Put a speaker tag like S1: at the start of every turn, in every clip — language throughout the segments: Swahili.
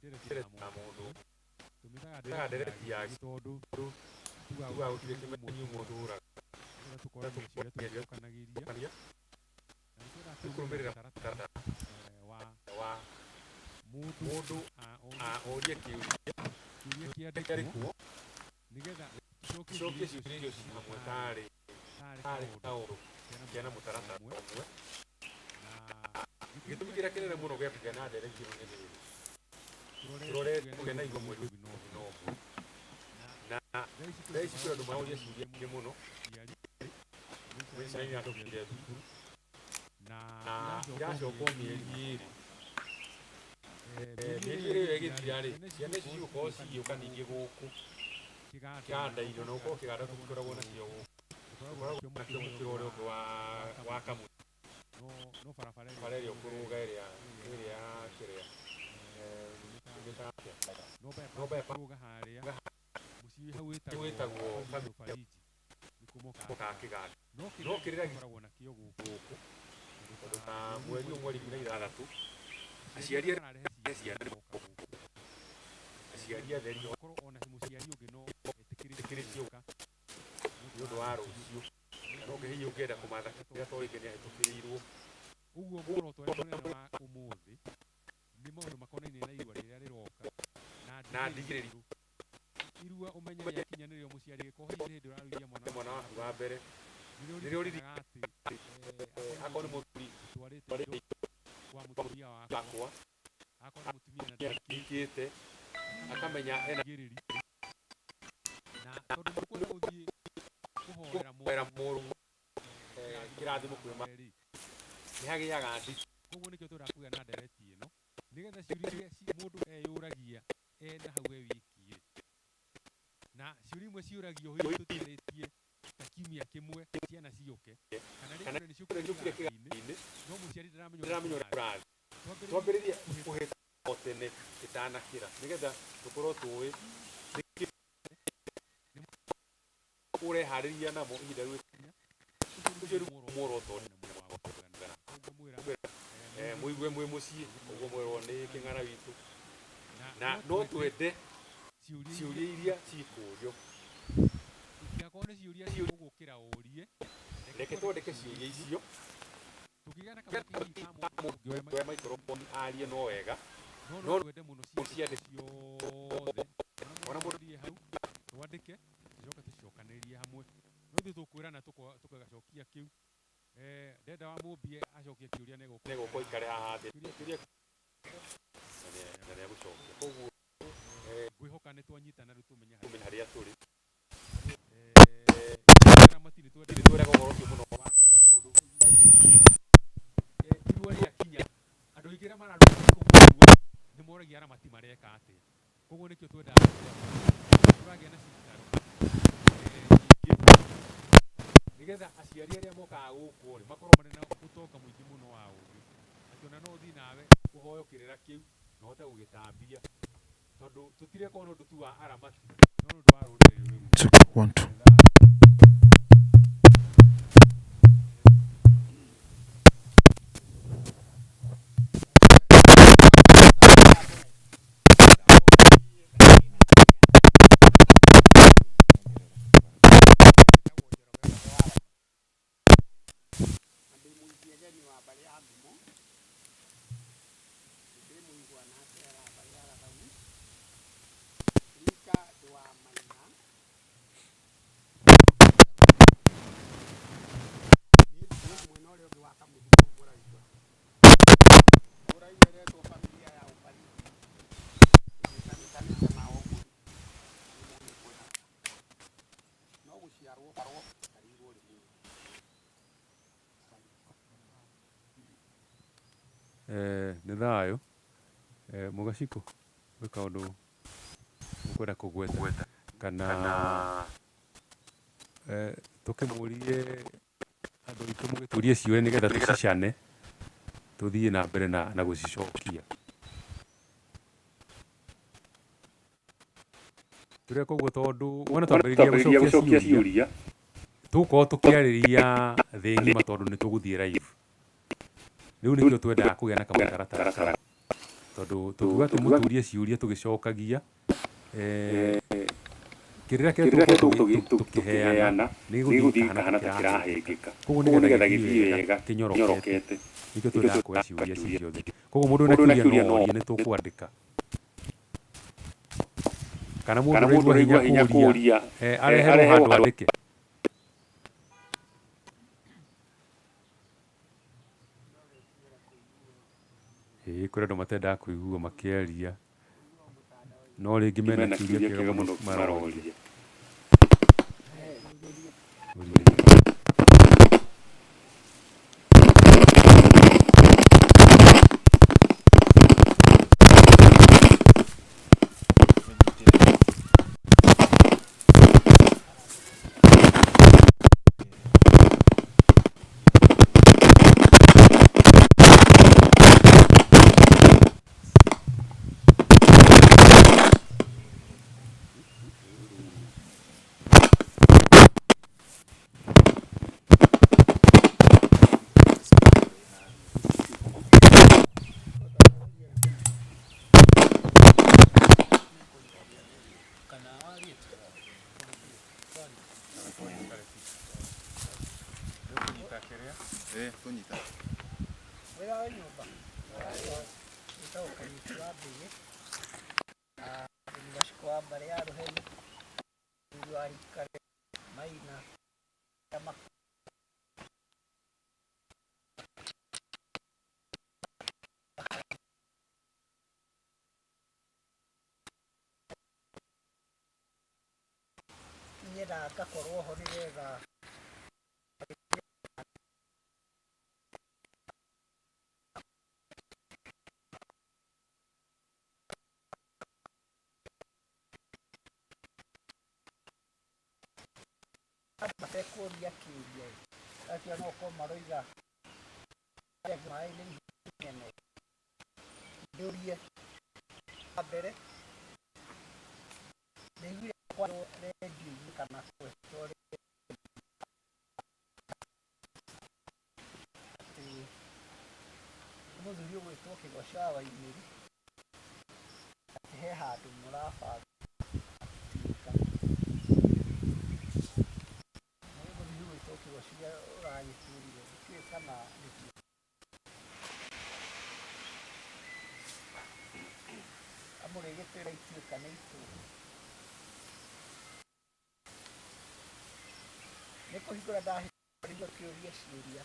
S1: ndereti mundu tugaga ndereti ya tondu tugaga gutire kimenyi mundu uraga tukora meciria tukanagĩria tukurũmĩrĩra mũtaratara wa mũndũ orie kĩũria kĩarĩ kuo nĩgetha cokie ciũria icio hamwe tarĩ kaũndũ kena mũtaratara ũmwe. Gĩtũmi kĩrĩa kĩnene mũno gĩa kũgĩa na ndereti ĩno nĩ rĩrĩ, tũrore tũgĩa na igua mweri ũmwe na ũmwe, na thaa ici kwĩ andũ maroria ciũria nyingĩ mũno ciana iria tũkinyire thukuru na iracokwo mĩeri ĩrĩ. Mĩeri ĩrĩ ĩyo ĩgĩthira-rĩ, ciana ici cigũkorwo cigĩũka ningĩ gũkũ kĩganda-inĩ, na gũkorwo kĩganda tũtikoragwo nacio gũkũ, tũkoragwo nakĩo mũkĩra ũrĩa ũngĩ wa Kamũtĩ, barabara ĩrĩa ũkũrũga ĩrĩa kĩrĩa no bypass wĩtagwo ka kĩganda, no kĩrĩa gĩkoragwo nakĩo gũkũ tondũ ta mweri ũmwe rĩngĩ na ithathatũ aciari arehe ciana gũkũ, aciari atheri etĩkĩrĩtio gũka nĩ ũndũ wa rũciũ, no hihi ũngĩenda kũmatha kĩrĩa to rĩngĩ nĩ ahĩtũkĩrĩirwo. Ũguo muoroto ũrĩa mũnene wa ũmũthĩ nĩ maũndũ makonainie na irua rĩrĩa rĩroka na ndigĩrĩru. Irua ũmenye rĩakinyanĩrĩrio mũciari gĩkorwo hihi hĩndĩ ũrarĩithia mwana waku wa mbere rĩrĩa ũririkanaga atĩ akorwo nĩ mũthuri twarĩte kwa mũtumia wakwa, akorwo nĩ mũtumia na ndahikĩte, akamenya ena ndigĩrĩri, na tondũ mũkwenda gũthiĩ kũhoera mũrũ kĩrathimo kwĩ marĩ nĩ hagĩaga nditi. Koguo nĩkĩo tũrenda kũgĩa na ndereti ĩno nĩgetha ciũria iria mũndũ eyũragia na hau wiki-rĩ, na ciũria imwe ciũragio hihi tũtiarĩtie ta kiumia kĩmwe ciana ciũke, kana rĩngĩ nĩciũkire kĩganda-inĩ no mũciari ndaramenya ũrathi, twambĩrĩrie kũhĩta o tene ĩtanakĩra nĩgetha tũkorwo tũĩ ũreharĩria namo ihinda rĩgũkinya. Ũcio nĩ muoroto mũigue mwĩ mũciĩ, ũguo mwerwo nĩ kĩng'ara witũ, na no twende ciũria iria cikũrio, itigakorwo nĩ ciũria cigũgũkĩra ũrie, reke twandĩke ciũria icio tũkĩgĩa na kamũtĩ ka mũndũ ũngĩoya microphone arie no wega, no twende mũno ciandĩke ciothe, ona mũndũ thiĩ hau twandĩke tũcoke tũcokanĩrĩrie hamwe, no ithuĩ tũkwĩrana tũkagacokia kĩu. Ndenda wa mũmbie acokie kĩũria negũkorwo ikare haha thĩ na nĩagũcokia. Koguo ngwĩhoka nĩ twanyitana rĩu tũmenye harĩa tũrĩ. Matirĩ twendaga ũhoro ũcio mũno wa kĩrĩa tondũ irua rĩakinya andũ aingĩ arĩa mararuta kũgũrua nĩ moragia aramati mareka atĩa. Koguo nĩkĩo twendaga tũragĩa na cikaro nĩgetha aciari arĩa mokaga gũkũ-rĩ makorwo marĩ na ũtonga mũingĩ mũno wa ũũgĩ, atĩ ona no ũthiĩ nawe ũhoe kĩrĩra kĩu na ũhote gũgĩtambia, tondũ tũtireka nĩ ũndũ tu wa aramati no nĩ ũndũ wa rũrĩrĩ rũrũ. Nĩ thayũ mũgaciko gwĩ kaũndũ ũkwenda kũgweta kana tũkĩmũrie andũ aitũ mũgĩtũrie ciũria nĩgetha tũcicane tũthiĩ na mbere na gũcicokia. Tũreka ũguo tondũ wona twambĩrĩria gũcokia ciũria tũgũkorwo tũkĩarĩria thĩ ng'ima tondũ nĩ tũgũthiĩ live. Rĩu nĩkĩo twendaga kũgĩa na kamũtaratara tondu tungiuga tumuturie ciuria tugicokagia kirira kia tukiheana ni guthii kahana ta kirahingika koguo nigetha githii wega kinyorokete nikio twiraga kuoya ciuria ici ciothe koguo mundu na kiuria no orie ni tukwandika kana mundu raigua hinya kuria areherwo handu andike kuri andu matendaga kuigua makiaria no ringi mena kiuria kiega muno maroria
S2: ngakorwo ho nigetha matekuria kiuria acio no ko maroiga mai ni nyene ndurie mbere niguo kwa redio kana story muthuri gwitwo Kigosha wa Imiri he handu murabanga muthuri gwitwo Kigosha uragĩturire gũtirĩ kana amũrĩgĩtĩra ituĩka nĩ itu nĩ kũhingũra ndahingũrĩirio kĩũria ciũria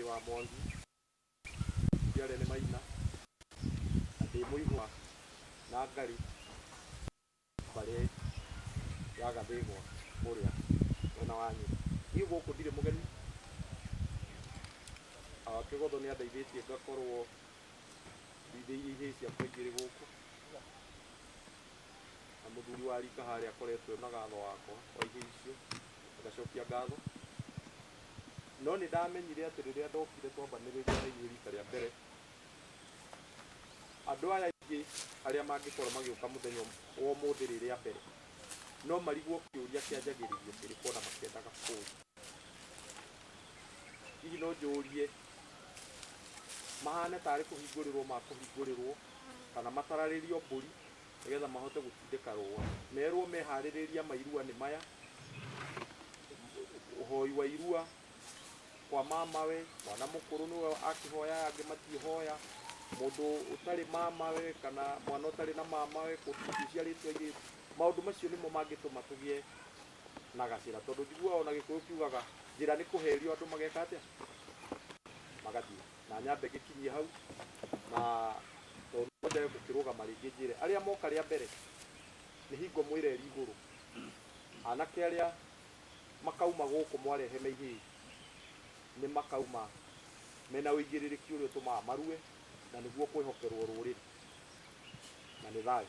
S3: wa Mwangi ndiare ni Maina ndi muigwa na ngari bare ya gathigwa kuria ona wanyu hiyo guku ndire mugeni Kigotho ni andeithĩtie ngakorwo ndithĩirie ihe cia kũingĩrĩ gũkũ na mũthuri wa rika harĩa akoretwo na gatho wakwa wa ihe icio ngacokia ngatho no nĩ ndamenyire atĩ rĩrĩa ndokire twambanĩrĩria na inyuĩ rika rĩa mbere andũ aya aingĩ arĩa mangĩkorwo magĩũka mũthenya wa ũmũthĩ rĩrĩa mbere no marigwo kĩũria kĩanjagĩrĩrio kĩrĩkwo na makĩendaga kũũria hihi no njũrie mahane tarĩ kũhingũrĩrwo makũhingũrĩrwo kana matararĩrio mbũri nĩgetha mahote gũtindĩka rũa merwo meharĩrĩria mairua nĩ maya ũhoi wa irua kwa mamawe mwana mũkũrũ nĩwe akĩhoya angĩ matihoya mũndũ ũtarĩ mamawe kana mwana ũtarĩ na mamawe gũciarĩtwo airĩtu maũndũ macio nĩmo mangĩtũma tũgĩe na gacĩra tondũ njiguaga ona Gĩkũyũ kiugaga njĩra nĩ kũherio andũ mageka atĩa magathiĩ na nyambe gĩkinyie hau na tondũ ndĩrenda gũkĩrũgama rĩngĩ njĩre arĩa moka rĩa mbere nĩ hingo mwĩreri igũrũ anake arĩa makauma gũkũ mwarehe na ihĩĩ nĩ makauma mena ũigĩrĩrĩki ũrĩa ũtũmaga marue na nĩguo kwĩhokerwo rũrĩrĩ na nĩ thayũ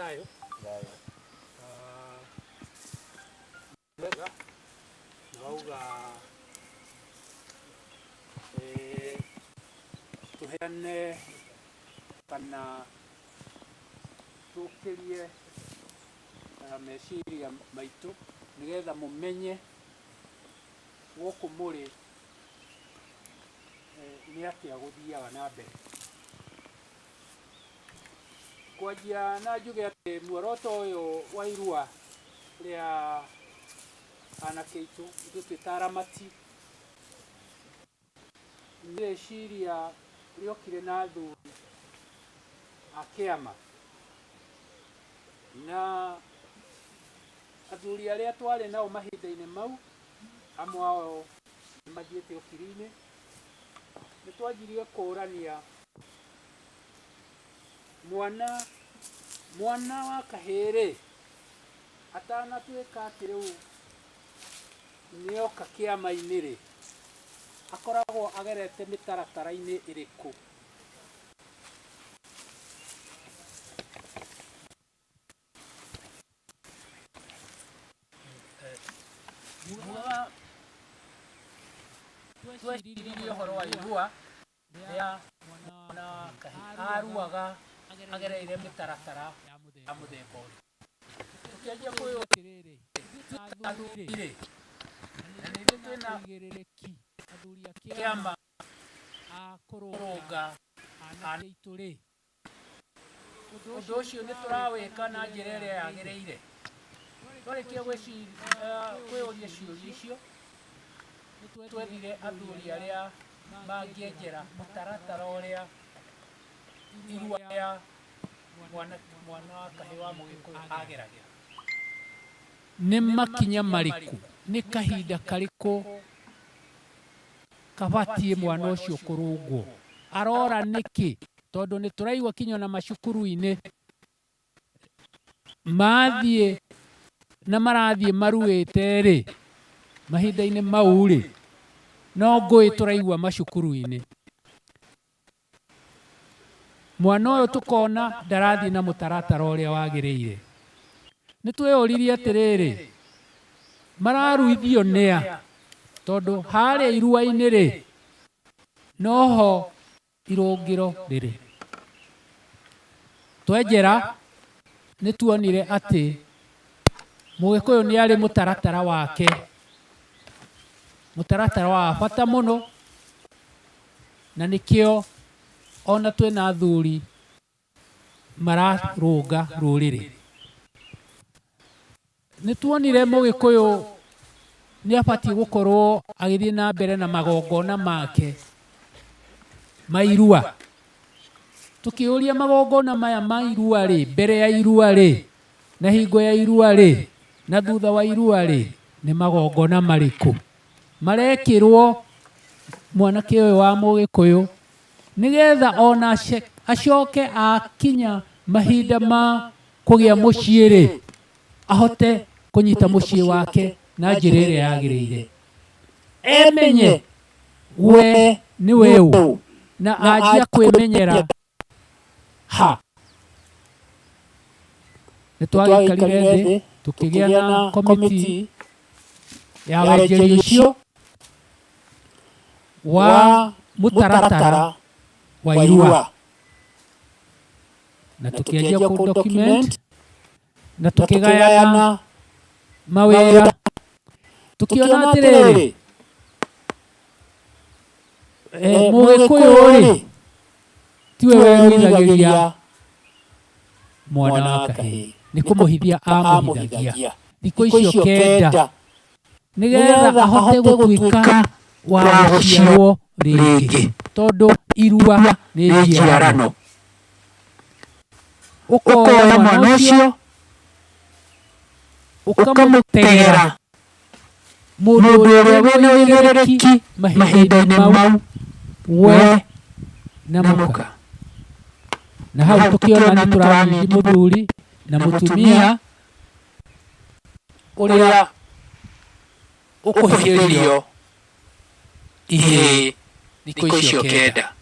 S2: thayo wega wauga tuheane kana tukirie meciria maitu nigetha mumenye guku muri ni atia guthiaga na mbere. Kwanjia na njuge ati muoroto uyu wa irua ria anake aitu ithu twita aramati nireciria riokire na athuri a kiama na athuri aria twari nao mahinda-ini mau amwe ao nimathiite ukiri-ini nitwanjirie kurania mwana wa kahiri atanatuika ati riu nioka kiama-ini ri akoragwo agerete mitaratara-ini iriku. Tweciririe uhoro wa irua ria mwana wa kahiri aruaga agereire mitaratara ya muthemba uyu. Tukianjia kwiyutiriri athuri na nithu twina igiriki athuri a kiama a kurunga anake aitu ri undu ucio ni turawika na njira iria yagireire. Twarikia kwiyuria ciuria icio twethire athuri aria mangienjera mutaratara uria irua ria mwana wa kahiri wa Mugikuyu ageragira. Ni makinya mariku ni kahinda kariku kabatie mwana ucio kurungwo arora niki tondu ni turaigua kinya na macukuru-ini mathie na marathie maruite ri mahinda-ini mau ri no ngui turaigua macukuru-ini. Mwana uyu tukona ndarathie na mutaratara uria wagireire. Nitweyuririe atiriri mararuithio nia tondu haria irua-ini ri noho irungiro riri. Twenjera nituonire ati Mugikuyu ni ari mutaratara wake, mutaratara wa bata muno, na nikio ona twina athuri mararunga ruriri. Nituonire Mugikuyu ni abatie gukorwo agithie na mbere na magongona make mairua. Tukiuria magongona maya ma irua ri, mbere ya irua ri na hingo ya irua ri na thutha wa irua ri ni magongona mariku marekirwo mwanake uyu wa Mugikuyu nigetha ona acoke akinya mahinda ma kugia mucii ri ahote kunyita mucii wake na njira iria yagireire. Emenye we ni weu na anjia kwimenyera ha. Nitwagikarire thi tukigia na komiti ya wenjeri ucio wa mutaratara wa irua na tukianjia ku document na tukigayana mawira tukiona atiriri Mugikuyu ri tiwe weruithagiria mwana wa kahiri ni kumuhithia amuhithagia thiku icio kenda nigetha ahote gutuika wa guciarwo ringi tondu irua ni njiarano. Ukoya mwana ucio ukamutegera mundu uria wina wigiriki mahinda-ini mau we na muka. Na hau tukiona ni turathii muthuri na mutumia uria ukuhiririo ihe thiku icio kenda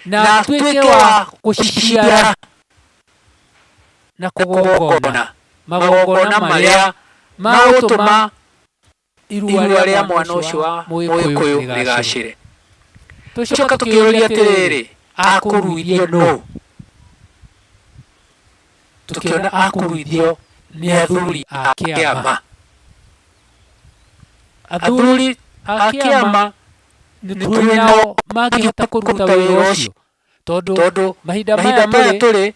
S2: na tuike wa guciciara na kũgongona magongona marĩa magũtũma irua rĩa mwana ũcio wa Mũgĩkũyũ rĩgacĩre. Tũcoka tũkĩũria atĩrĩrĩ, akũruithio nũ? Tũkĩona akũruithio nĩ athuri a Kĩama. Athuri a Kĩama nĩtũĩ nao mangĩhota kũruta wĩra ũcio, tondũ mahinda maya tũrĩ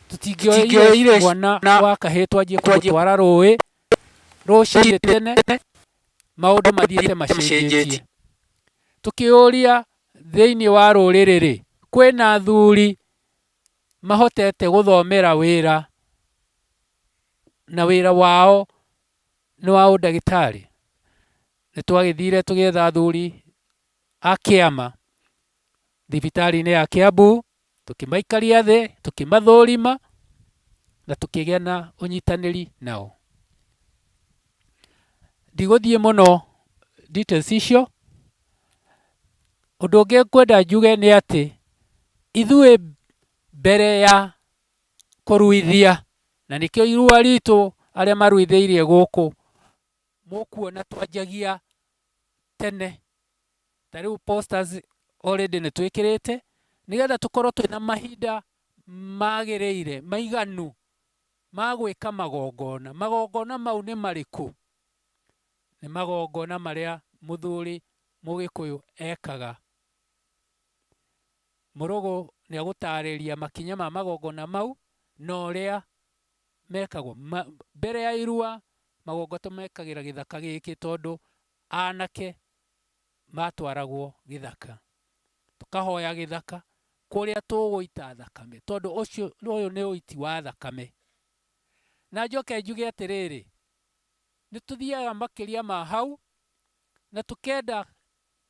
S2: tũtingĩoire mwana wa kahĩĩ twanjie kũmũtwara rũĩ rũcinĩ tene, maũndũ mathiĩte macenjetie. Tũkĩũria thĩinĩ wa rũrĩrĩ-rĩ, kwĩna athuri mahotete gũthomera wĩra na wĩra wao nĩ wa ũndagĩtarĩ? Nĩtwagĩthire tũgĩetha athuri a Kĩama thibitarĩ-inĩ ya Kiambu, tũkĩmaikaria thĩ, tũkĩmathũrima na tũkĩgĩa na ũnyitanĩri nao. Ndigũthiĩ mũno details icio. Ũndũ ũngĩ ngwenda njuge nĩ atĩ ithuĩ mbere ya kũruithia, na nĩkĩo irua ritũ arĩa maruithĩirie gũkũ mũkuona twanjagia tene. Ta rĩu posters already nĩtwĩkĩrĩte nĩgetha tũkorwo twĩna mahinda magĩrĩire maiganu ma gwĩka magongona. Magongona mau nĩ marĩkũ? Nĩ magongona marĩa mũthuri Mũgĩkũyũ ekaga. Mũrũgũ nĩagũtarĩria makinya ma magongona mau na ũrĩa mekagwo. Mbere ya irua magongona tũmekagĩra gĩthaka gĩkĩ, tondũ anake matwaragwo gĩthaka, tũkahoya gĩthaka kũrĩa tũgũita thakame, tondũ ũyũ nĩ ũiti wa thakame. Na njoke njuge atĩrĩrĩ, nĩtũthiaga makĩria ma hau na tũkenda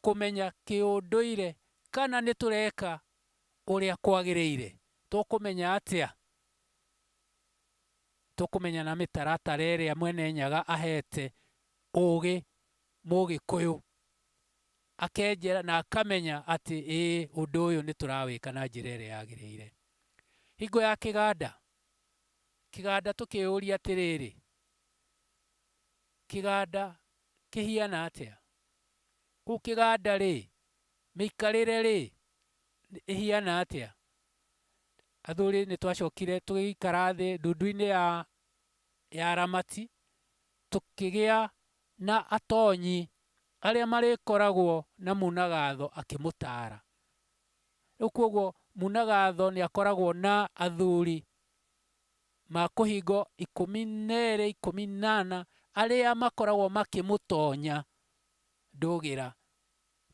S2: kũmenya kĩũndũire kana nĩtũreka ũrĩa kwagĩrĩire. Tũkũmenya atĩa? Tũkũmenya na mĩtaratara ĩrĩa Mwene Nyaga ahete ũgĩ Mũgĩkũyũ, akenjera na akamenya atĩ ĩĩ ũndũ ũyũ nĩtũrawĩka na njĩra ĩrĩa yagĩrĩire. Hingo ya kĩganda, kĩganda tũkĩũria atĩrĩrĩ, kĩganda kĩhiana atĩa? Kũu kĩganda-rĩ, mĩikarĩre-rĩ ĩhiana atĩa? Athuri nĩtwacokire tũgĩikara thĩ ndundu-inĩ ya aramati, tũkĩgĩa na atonyi arĩa marĩkoragwo na Munagatho akĩmũtara. Rĩu kuoguo Munagatho nĩakoragwo na athuri ma kũhingo 12, 18 arĩa makoragwo makĩmũtonya ndũgĩra,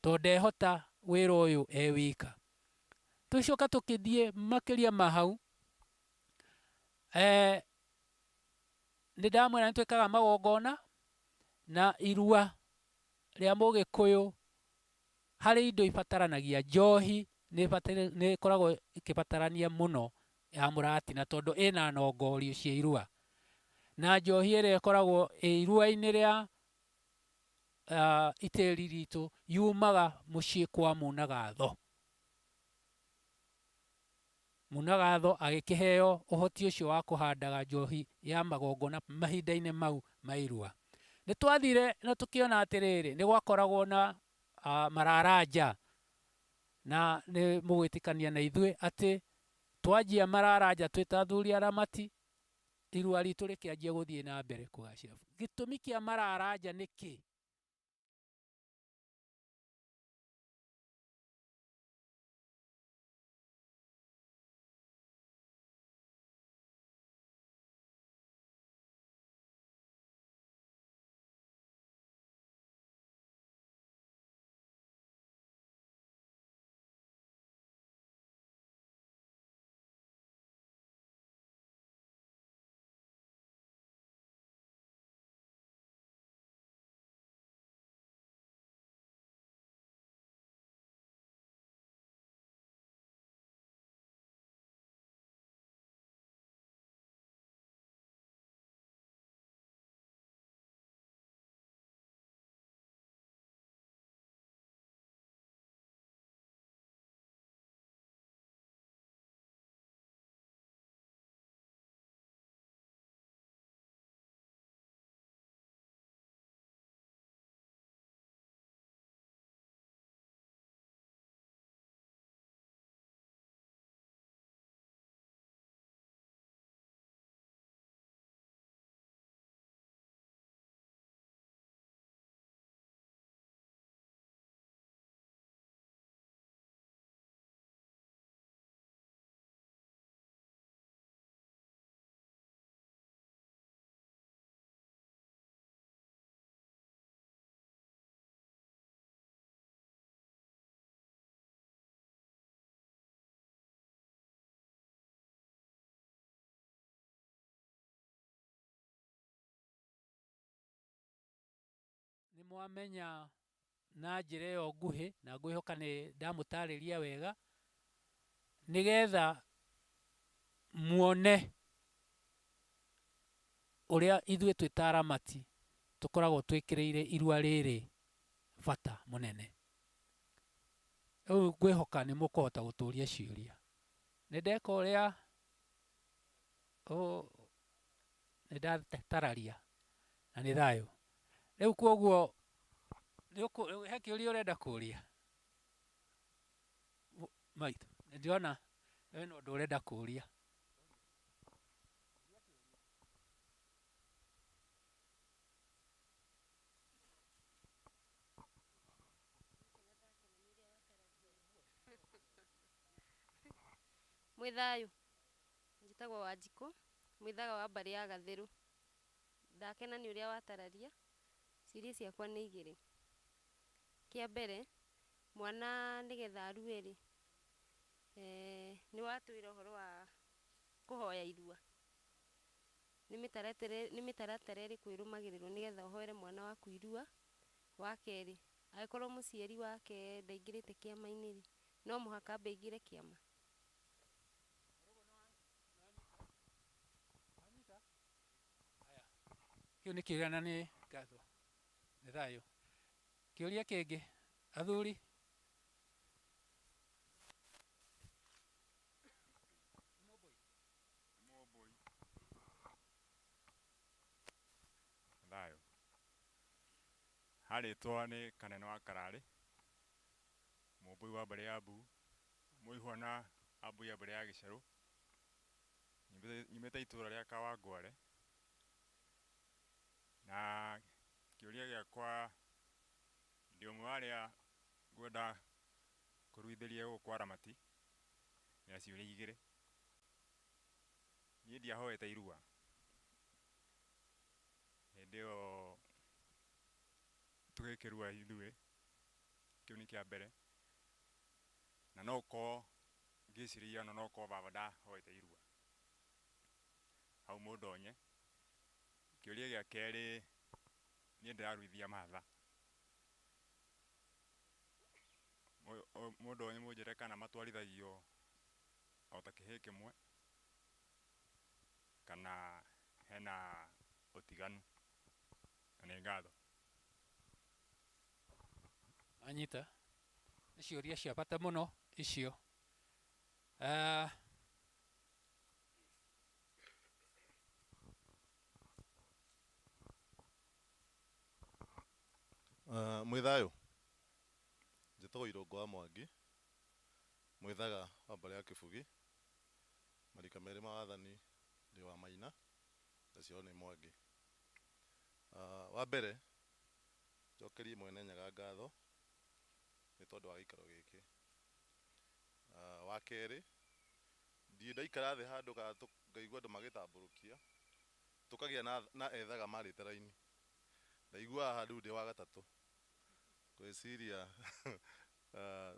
S2: tondũ ndehota wĩra ũyũ e wika. Tũcoka tũkĩthiĩ makĩria ma hau, nĩndamwĩra nĩtwĩkaga magongona na irua rĩa Mũgĩkũyũ. Harĩ indo ibataranagia, njohi nĩĩkoragwo ĩkĩbatarania mũno ya mũratina, tondũ ĩna nongorio cia irua, na njohi ĩrĩa ĩkoragwo ĩ irua-inĩ rĩa itĩri ritũ yumaga mũciĩ kwa Munagatho. Munagatho agĩkĩheo ũhoti ũcio wa kũhandaga njohi ya magongona mahinda-inĩ mau ma irua. Nĩtwathire na tũkĩona atĩrĩrĩ, nĩgwakoragwo na mararanja, na nĩ mũgwĩtĩkania na ithuĩ atĩ twanjia mararanja twĩ ta athuri aramati, irua ritũ rĩkĩanjia gũthiĩ na mbere kũgacĩra. Gĩtũmi kĩa mararanja nĩ kĩ? mwamenya na njĩra ĩyo nguhĩ na ngwĩhoka nĩ ndamũtarĩria wega nĩgetha muone ũrĩa ithuĩ twĩ ta aramati tũkoragwo twĩkĩrĩire irua rĩrĩ bata mũnene. Rĩu ngwĩhoka nĩ mũkũhota gũtũria ciũria. Nĩ ndeka ũrĩa nĩ ndatararia na nĩ thayũ. Rĩu kwoguo he kĩũria ũrenda kũria maitũ? Nĩ ndĩrona wĩna ũndũ ũrenda kũria.
S4: Mwĩthayũ, njĩtagwo Wanjikũ, mwĩthaga wa mbarĩ ya Gathĩrũ. Ndakena nĩ ũrĩa watararia. Ciũria ciakwa nĩ igĩrĩ. Kĩa mbere, mwana nĩgetha arue rĩ, nĩ watwĩra ũhoro wa kũhoya irua. Nĩ mĩtaratara ĩrĩkũ ĩrũmagĩrĩrwo nĩgetha ũhoere mwana waku irua? Wa kerĩ, angĩkorwo mũciari wake ndaingĩrĩte kĩama-inĩ rĩ, no mũhaka ambe aingĩre kĩama?
S2: Kĩu nĩ kĩũria na nĩ ngatho. Nĩ thayũ. Kĩũria kĩngĩ athuri?
S5: Thayũ. Harĩtwa nĩ Kanene wa Kararĩ, mũmbui wa mbarĩ ya Mbu, mũihwa na ambui ya mbarĩ ya Gĩcerũ, nyumĩte itũra rĩa Kawangware. Na kĩũria gĩakwa ndĩ ũmwe wa arĩa ngwenda kũruithĩria gũkũ aramati na ciũria igĩrĩ. Niĩ ndiahoete irua. Hĩndĩ ĩyo tũgĩkĩrua ithuĩ, kĩu nĩ kĩa mbere. Na no ũkorwo ngĩciria no ũkorwo baba ndahoete irua hau Mũndonye. Kĩũria gĩa kerĩ, niĩ ndĩraruithia matha. Mũndonye mũnjĩre kana matwarithagio o ta kĩhĩĩ kĩmwe kana hena ũtiganu. Na nĩ ngatho.
S2: Anyita. Nĩ ciũria cia bata mũno icio.
S6: Mwĩthayũ, njĩtagwo Irũngũ wa Mwangi, mwĩthaga wa mbarĩ ya Kĩbugi, marika merĩ ma wathani ndĩ wa Maina, nacio nĩ Mwangi. Wa mbere, njokerie Mwene Nyaga ngatho nĩ tondũ wa gĩikaro gĩkĩ. Wa kerĩ, ndirĩ ndaikara thĩ handũ ngaigua andũ magĩtambũrũkia tũkagĩa na ethaga marĩte raini. Ndaiguaga handũ ndĩ wa gatatũ. Gwĩciria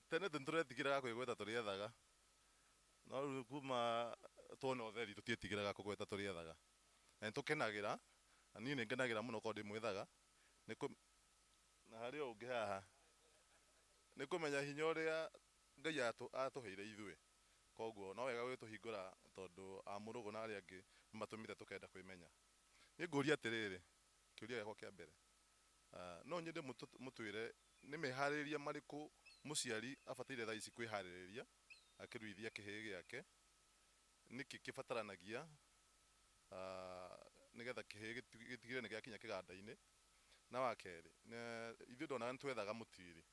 S6: tene tũretigĩraga kwĩgweta tũrĩ ethaga, no rĩu kuma tuona ũtheri tũtiĩtigĩraga kũgweta tũrĩ ethaga. Na nĩ tũkenagĩra, na niĩ nĩ ngenagĩra mũno korwo ndĩ mwĩthaga, na harĩ o ũngĩ haha nĩ kũmenya hinya ũrĩa Ngai atũheire ithuĩ. Koguo no wega gwĩtũhingũra tondũ a Mũrũgũ na arĩa angĩ nĩ matũmĩte tũkenda kwĩmenya. Niĩ ngũria atĩrĩrĩ, kĩũria gĩakwa kĩa mbere, no nyende mũtwĩre nĩ meharĩrĩria marĩkũ mũciari abataire thaa ici kwĩharĩrĩria akĩruithia kĩhĩĩ gĩake, nĩkĩ kĩbataranagia nĩgetha kĩhĩĩ gĩtigĩrĩre nĩ gĩakinya kĩganda-inĩ. Na wa kerĩ, ithuĩ ndonaga nĩ twethaga mũtiri,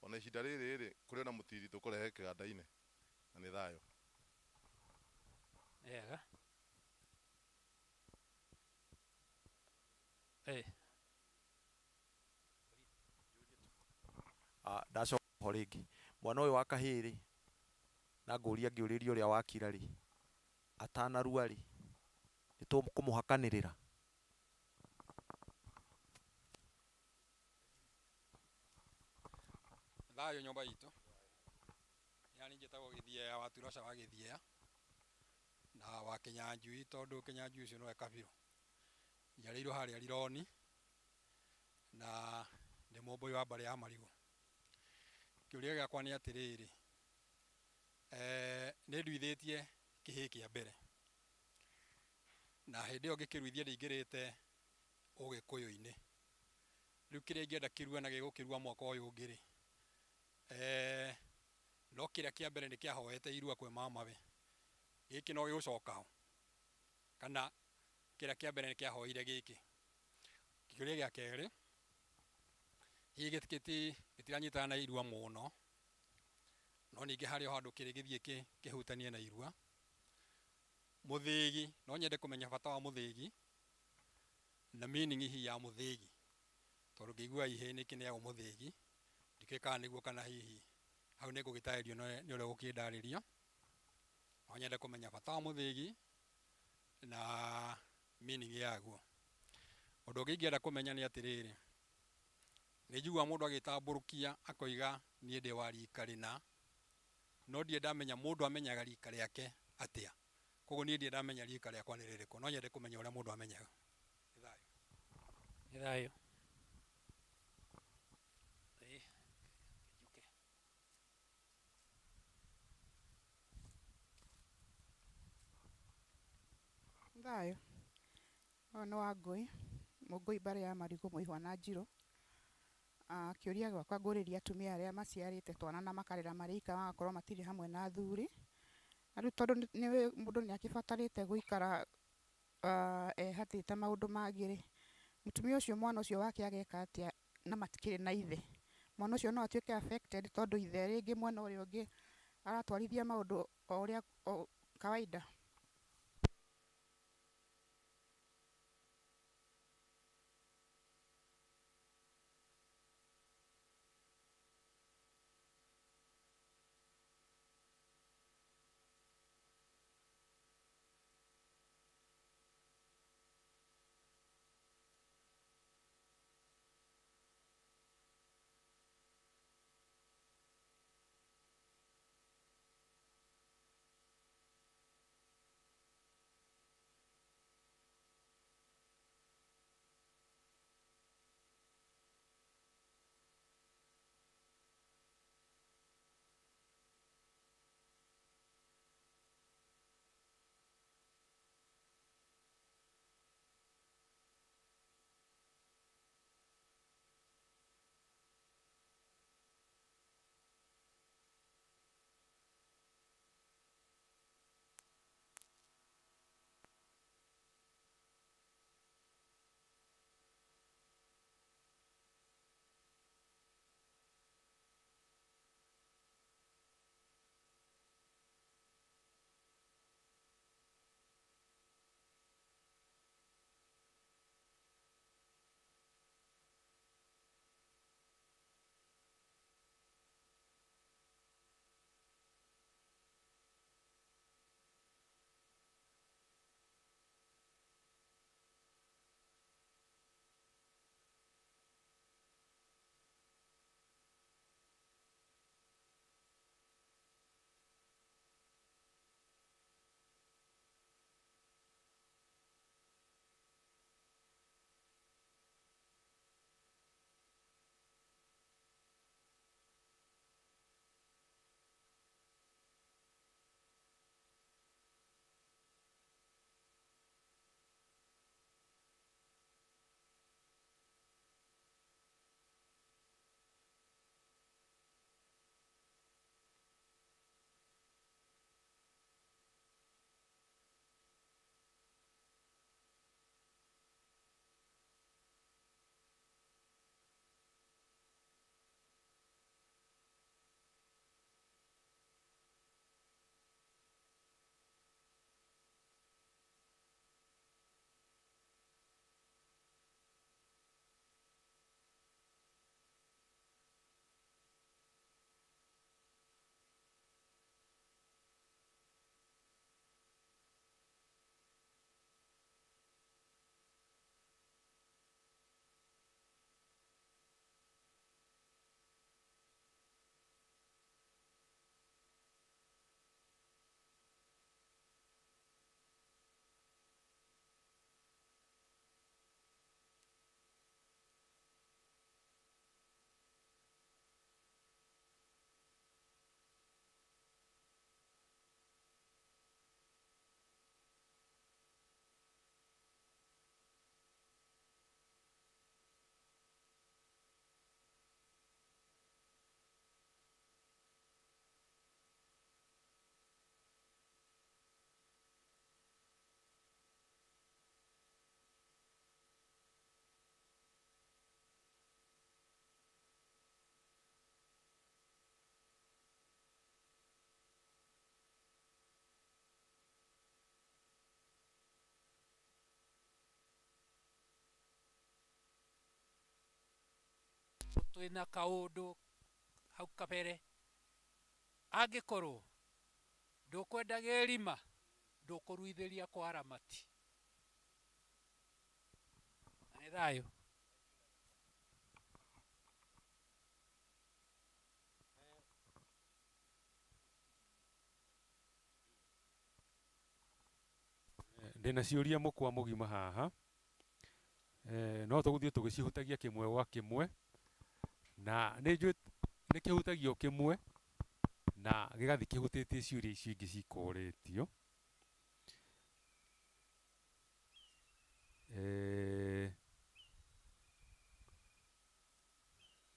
S6: ona ihinda rĩrĩ rĩ kũrĩ ona mũtiri tũkũrehe kĩganda-inĩ. Na nĩ thayũ.
S2: Wega.
S7: Ndacoka ho rĩngĩ, mwana ũyũ wa kahĩĩ rĩ, na ngũria ngĩũrĩria ũrĩa wakira rĩ, atanarua rĩ, nĩ tũkũmũhakanĩrĩra?
S8: Thayũ nyũmba itũ. Yani njĩtagwo Gĩthieya wa Turoca wa Gĩthieya na wa Kĩnyanjui, tondũ Kĩnyanjui ũcio nĩwe Kabirũ. Njiarĩirwo harĩa Rironi na ndĩ mũmbũi wa mbarĩ ya marigũ. Kĩũria gĩakwa nĩ atĩrĩrĩ, nĩ nduithĩtie kĩhĩĩ kĩa mbere, na hĩndĩ ĩyo ngĩkĩruithia ndĩingĩrĩte ũgĩkũyũ-inĩ. Rĩu kĩrĩa ingĩenda kĩrua na gĩgũkĩrua mwaka ũyũ ũngĩ-rĩ, no kĩrĩa kĩa mbere nĩ kĩahoete irua kwĩ mamawe, gĩkĩ no gĩgũcoka ho, kana kĩrĩa kĩa mbere nĩ kĩahoire gĩkĩ? Kĩũria gĩa kerĩ, hihi gĩtiranyitana na irua mũno, no ningĩ harĩ o handũ kĩrĩ gĩthiĩ kĩhutanie na irua. Mũthĩgi, no nyende kũmenya bata wa mũthĩgi na meaning hihi ya mũthĩgi, tondũ ngĩigua ihĩ nĩkĩneagwo mũthĩgi, ndikĩũĩ kana nĩguo kana hihi hau nĩ ngũgĩtarĩrio nĩ ũrĩa ũgũkĩndarĩria. No nyende kũmenya bata wa mũthĩgi na meaning yaguo. Ũndũ ũngĩ ingĩenda kũmenya nĩ atĩrĩrĩ, nĩ njiguaga mũndũ agĩtambũrũkia akoiga niĩ ndĩ wa rika rĩna, no ndirĩ ndamenya mũndũ amenyaga rika rĩake atĩa. Koguo niĩ ndirĩ ndamenya rika rĩakwa nĩ rĩrĩkũ, no nyende kũmenya ũrĩa mũndũ amenyaga. Nĩ thayũ.
S2: Nĩ thayũ.
S9: Thayũ. Ũyũ nĩ Wangũi, mũngũi mbarĩ ya marigũ Mũihwa na Njirũ. Kĩũria gĩakwa ngũrĩria atumia arĩa maciarĩte twana na makarera marĩ ika magakorwo matirĩ hamwe na athuri. Na rĩu tondũ mũndũ nĩ akĩbatarĩte gũikara ehatĩte maũndũ mangĩ-rĩ, mũtumia ũcio mwana ũcio wake ageka atĩa na matikĩrĩ na ithe? Mwana ũcio no atuĩke affected tondũ ithe rĩngĩ mwena ũrĩa ũngĩ aratwarithia maũndũ o ũrĩa kawaida.
S2: twina kaundu hau kabere angikorwo ndukwendaga irima ndukuruithiria kwa aramati nĩ thayũ.
S1: Ndĩna ciũria mũkwa mũgima haha, no tũgũthiĩ tũgĩcihutagia kĩmwe gwa kĩmwe, na nĩ njũĩ nĩ kĩhutagio kĩmwe na gĩgathiĩ kĩhutĩtie ciũria icio ingĩ cikoretio.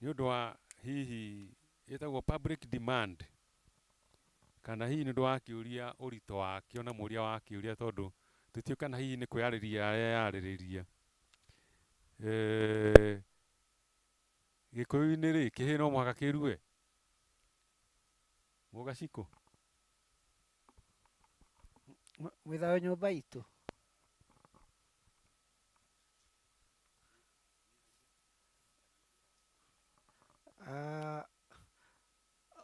S1: Nĩ ũndũ wa hihi ĩtagwo public demand, kana hihi nĩ ũndũ wa kĩũria ũritũ wakĩo na mũria wa kĩũria, tondũ tũtiũĩ kana hihi nĩ kwĩyarĩria yarĩrĩria. Gĩkũyũ-inĩ rĩ, kĩhĩ no mũhaka kĩrue Mũgacikũ?
S10: Mwĩthayo nyũmba itũ.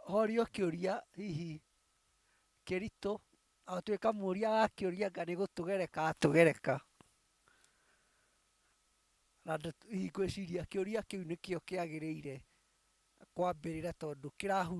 S10: Horio kĩũria hihi kĩritũ, atuĩka mũria wa kĩũria anga nĩ gũtũgereka atũgereka. Na hihi ngwĩciria kĩũria kĩu nĩkĩo kĩagĩrĩire kwambĩrĩra tondũ kĩrahutia